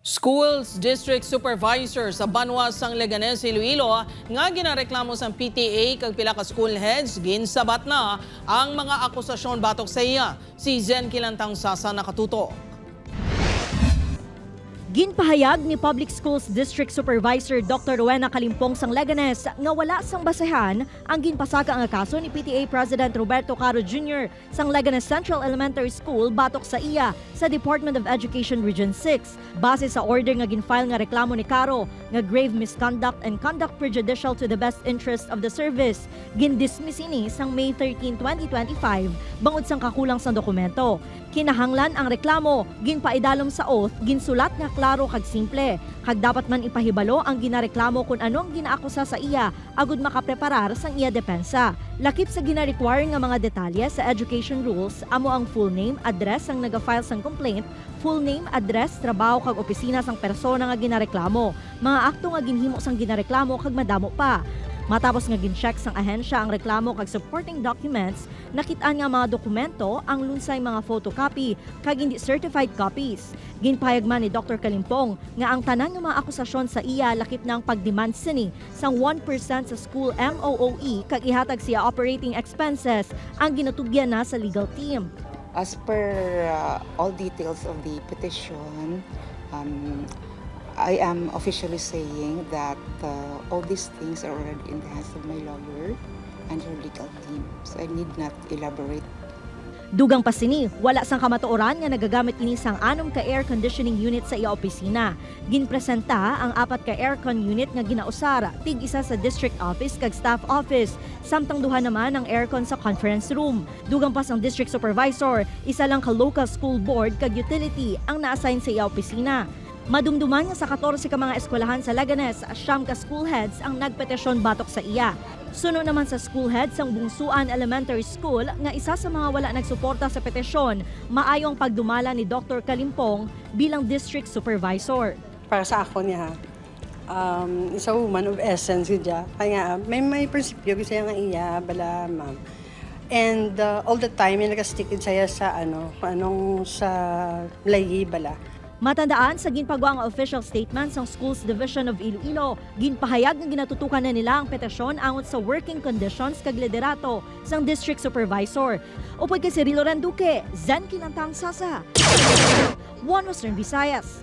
Schools District Supervisor sa Banwa sang Leganés, Iloilo nga ginareklamo sang PTA kag pila ka school heads ginsabat na ang mga akusasyon batok sa iya. Si Zen Kilantang Sasa nakatuto. Ginpahayag ni Public Schools District Supervisor Dr. Rowena Kalimpong sang Leganés nga wala sang basehan ang ginpasaka nga kaso ni PTA President Roberto Caro Jr. sang Leganés Central Elementary School batok sa iya sa Department of Education Region 6. Base sa order nga ginfile nga reklamo ni Caro nga grave misconduct and conduct prejudicial to the best interest of the service, gindismiss ini sang May 13, 2025 bangod sang kakulang sang dokumento. Kinahanglan ang reklamo, ginpaidalom sa oath, ginsulat nga klaro kag simple, kag dapat man ipahibalo ang ginareklamo kung anong ginaakusa sa iya agud makapreparar sang iya depensa. Lakip sa gina-require nga mga detalye sa education rules, amo ang full name, address sang naga-file sang complaint, full name, address, trabaho kag opisina sang persona nga ginareklamo, mga akto nga ginhimo sang ginareklamo kag madamo pa. Matapos nga gin-check sang ahensya ang reklamo kag supporting documents, nakitaan nga mga dokumento ang lunsay mga photocopy kag hindi certified copies. Ginpahayag man ni Dr. Kalimpong nga ang tanan nga mga akusasyon sa iya lakip ng pagdemand sini sang 1% sa school MOOE kag ihatag siya operating expenses ang ginatugyan na sa legal team. As per all details of the petition, I am officially saying that all these things are already in the hands of my lawyer and her legal team. So I need not elaborate. Dugang pa sini, wala sang kamatuoran nga nagagamit ini sang 6 ka air conditioning unit sa iya opisina. Ginpresenta ang 4 ka aircon unit nga ginausar, tig isa sa district office kag staff office, samtang duha naman ang aircon sa conference room. Dugang pa sang district supervisor, isa lang ka local school board kag utility ang na-assign sa iya opisina. Madumduman nga sa 14 ka mga eskwelahan sa Leganés, 9 ka school heads ang nagpetisyon batok sa iya. Sunod naman sa school heads ang Bungsuan Elementary School nga isa sa mga wala nagsuporta sa petisyon, maayong pagdumala ni Dr. Kalimpong bilang district supervisor. Para sa ako niya, isa woman of essence siya. Kaya may prinsipyo kasi nga iya, bala ma'am. And all the time, yung nakastickid saya sa sa layi bala. Matandaan sa ginpagawa ang official statement ng Schools Division of Iloilo, ginpahayag nga ginatutukan na nila ang petisyon angot sa working conditions kag liderato sang district supervisor. Upoy kay Cirilo Randuque, Zen Kilantang Sasa, One Western Visayas.